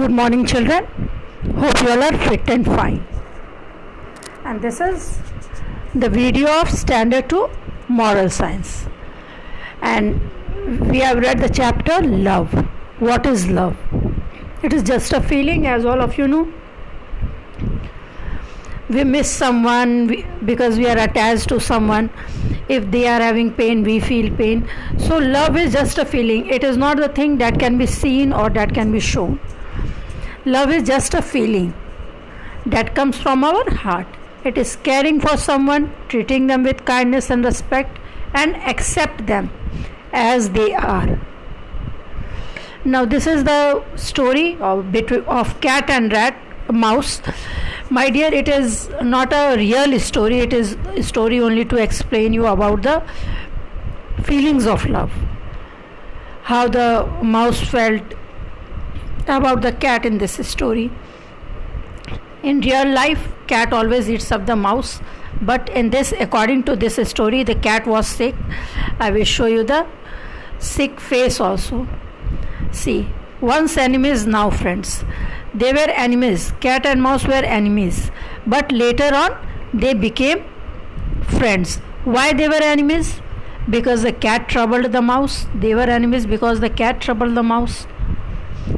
Good morning, children. Hope you all are fit and fine. And this is the video of Standard 2 Moral Science. And we have read the chapter Love. What is love? It is just a feeling, as all of you know. We miss someone because we are attached to someone. If they are having pain, we feel pain. So love is just a feeling. It is not the thing that can be seen or that can be shown. Love is just a feeling that comes from our heart. It is caring for someone, treating them with kindness and respect, and accept them as they are. Now this is the story of cat and mouse. My dear, it is not a real story. It is a story only to explain you about the feelings of love. How the mouse felt about the cat in this story. In real life, cat always eats up the mouse, but in this, according to this story, the cat was sick. I will show you the sick face also. See, once enemies, now friends. They were enemies. Cat and mouse were enemies, but later on they became friends. Why they were enemies? Because the cat troubled the mouse. They were enemies because the cat troubled the mouse.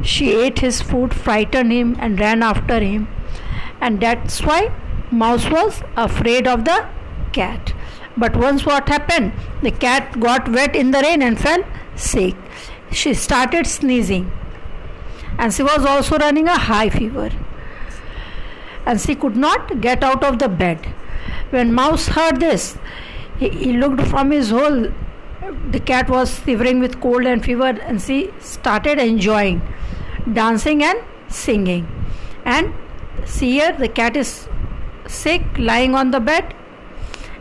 She ate his food, frightened him, and ran after him, and that's why mouse was afraid of the cat. But once what happened? The cat got wet in the rain and fell sick. She started sneezing, and she was also running a high fever, and she could not get out of the bed. When mouse heard this, he looked from his hole. The cat was shivering with cold and fever, and she started enjoying dancing and singing. And see here, the cat is sick, lying on the bed,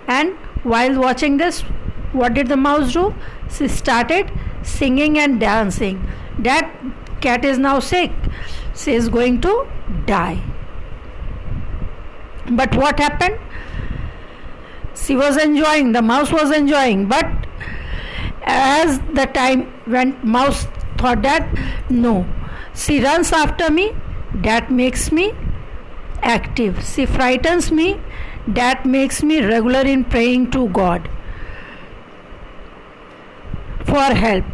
and while watching this, what did the mouse do? She started singing and dancing. That cat is now sick. She is going to die. But what happened? She was enjoying, the mouse was enjoying, but as the time went, mouse thought that no, she runs after me, that makes me active. She frightens me, that makes me regular in praying to God for help.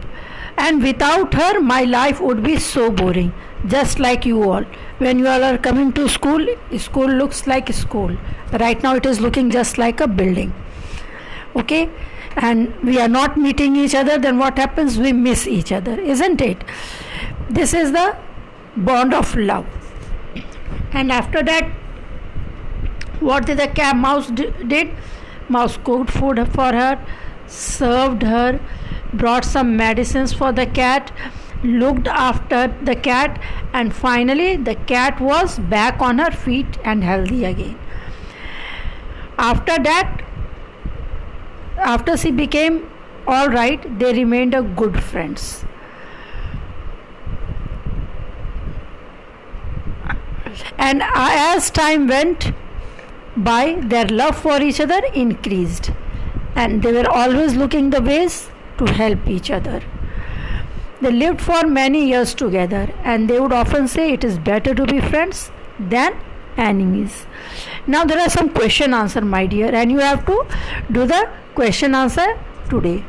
And without her, my life would be so boring, just like you all. When you all are coming to school, school looks like school. Right now it is looking just like a building. Okay? And we are not meeting each other, then what happens? We miss each other, isn't it? This is the bond of love. And after that, what did the mouse did? Mouse cooked food for her, served her, brought some medicines for the cat, looked after the cat, and finally the cat was back on her feet and healthy again. After that, after she became all right, they remained a good friends. And as time went by, their love for each other increased, and they were always looking the ways to help each other. They lived for many years together, and they would often say it is better to be friends than enemies. Now there are some question answer, my dear, and you have to do the question answer today.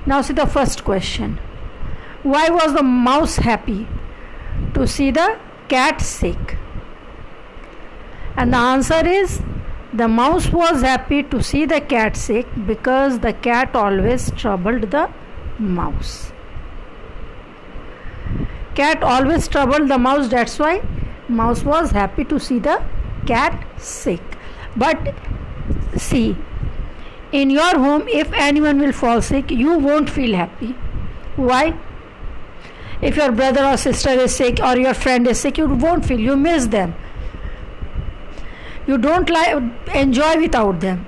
Now see the first question. Why was the mouse happy to see the cat sick? And the answer is, the mouse was happy to see the cat sick because the cat always troubled the mouse. Cat always troubled the mouse, that's why mouse was happy to see the cat sick. But see, in your home, if anyone will fall sick, you won't feel happy. Why? If your brother or sister is sick or your friend is sick, you won't feel, you miss them. You don't enjoy without them,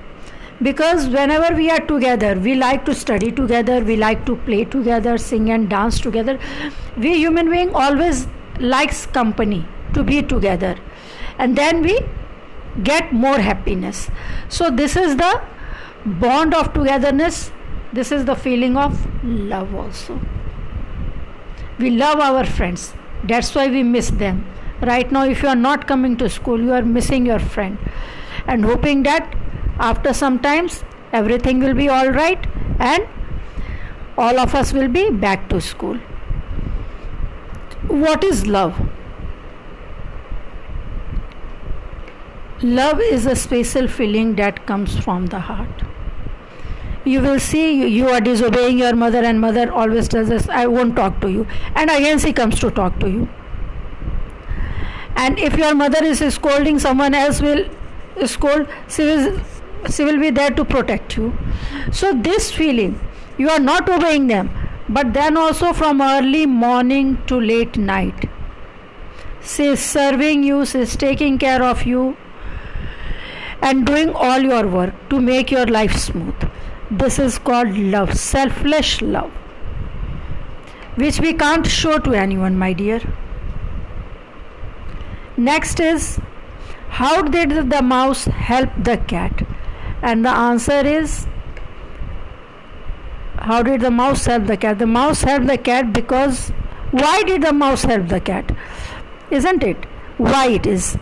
because whenever we are together, we like to study together, we like to play together, sing and dance together. We human being always likes company, to be together, and then we get more happiness. So this is the bond of togetherness. This is the feeling of love also. We love our friends. That's why we miss them. Right now, if you are not coming to school, you are missing your friend, and hoping that after some times everything will be all right and all of us will be back to school. What is love? Love is a special feeling that comes from the heart. You will see you are disobeying your mother, and mother always does this, I won't talk to you, and again she comes to talk to you. And if your mother is scolding, someone else will scold, she will be there to protect you. So this feeling, you are not obeying them, but then also from early morning to late night, she is serving you, she is taking care of you and doing all your work to make your life smooth. This is called love, selfless love, which we can't show to anyone, my dear. Next is, how did the mouse help the cat? And the answer is, how did the mouse help the cat? The mouse helped the cat because, why did the mouse help the cat? Isn't it? Why it is?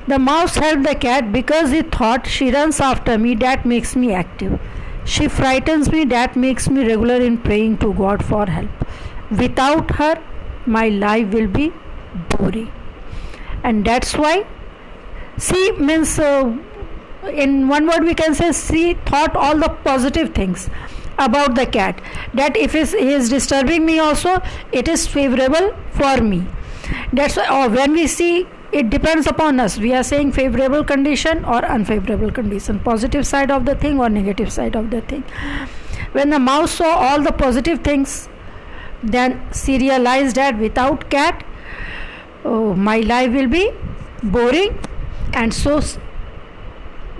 The mouse helped the cat because he thought, she runs after me, that makes me active. She frightens me, that makes me regular in praying to God for help. Without her, my life will be boring. And that's why she means, in one word we can say, she thought all the positive things about the cat, that if he is disturbing me also, it is favorable for me. That's why when we see, it depends upon us, we are saying favorable condition or unfavorable condition, positive side of the thing or negative side of the thing. When the mouse saw all the positive things, then she realized that without cat, my life will be boring, and so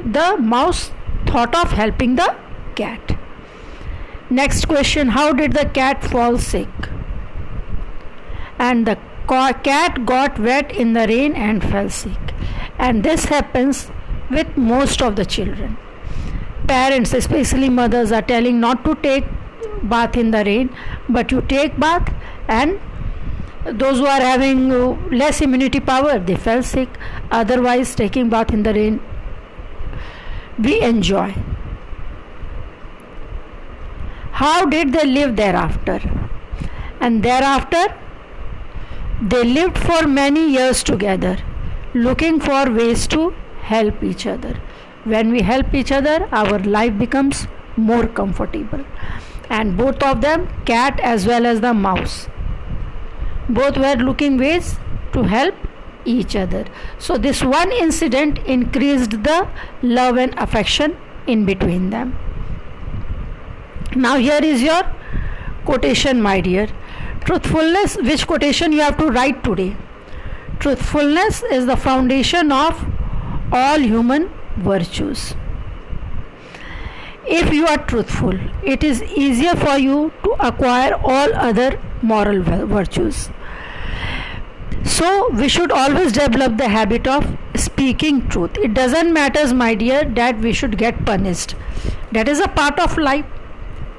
the mouse thought of helping the cat. Next question, how did the cat fall sick? And the cat got wet in the rain and fell sick. And this happens with most of the children. Parents, especially mothers, are telling not to take bath in the rain, but you take bath, and those who are having less immunity power, they fell sick. Otherwise, taking bath in the rain, we enjoy. How did they live thereafter? And thereafter, they lived for many years together, looking for ways to help each other. When we help each other, our life becomes more comfortable. And both of them, cat as well as the mouse, both were looking ways to help each other. So this one incident increased the love and affection in between them. Now here is your quotation, my dear. Truthfulness, which quotation you have to write today? Truthfulness is the foundation of all human virtues. If you are truthful, it is easier for you to acquire all other moral virtues. So we should always develop the habit of speaking truth. It doesn't matter, my dear, that we should get punished. That is a part of life.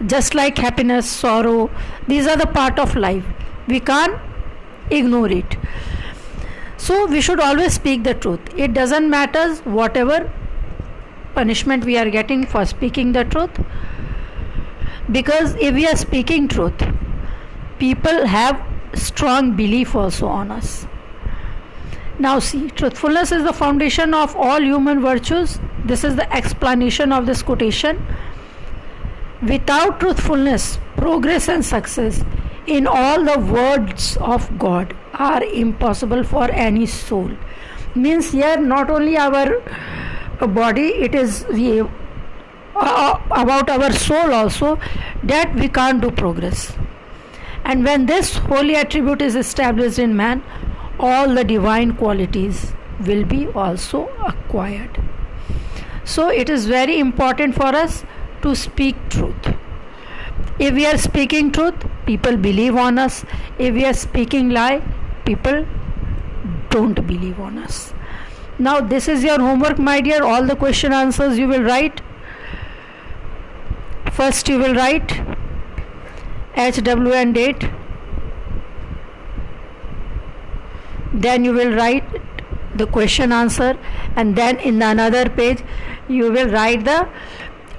Just like happiness, sorrow, these are the part of life. We can't ignore it. So we should always speak the truth. It doesn't matter whatever punishment we are getting for speaking the truth, because if we are speaking truth, people have strong belief also on us. Now see, truthfulness is the foundation of all human virtues. This is the explanation of this quotation. Without truthfulness, progress and success in all the words of God are impossible for any soul. Means here not only our body, it is about our soul also, that we can't do progress. And when this holy attribute is established in man, all the divine qualities will be also acquired. So it is very important for us to speak truth. If we are speaking truth, people believe on us. If we are speaking lie, people don't believe on us. Now this is your homework, my dear. All the question answers you will write. First you will write HW and date. then you will write the question answer, and then in the another page you will write the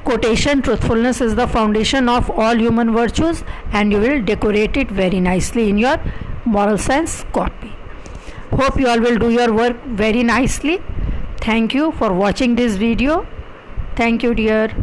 quotation, truthfulness is the foundation of all human virtues, and you will decorate it very nicely in your moral science copy. Hope you all will do your work very nicely. Thank you for watching this video. Thank you, dear.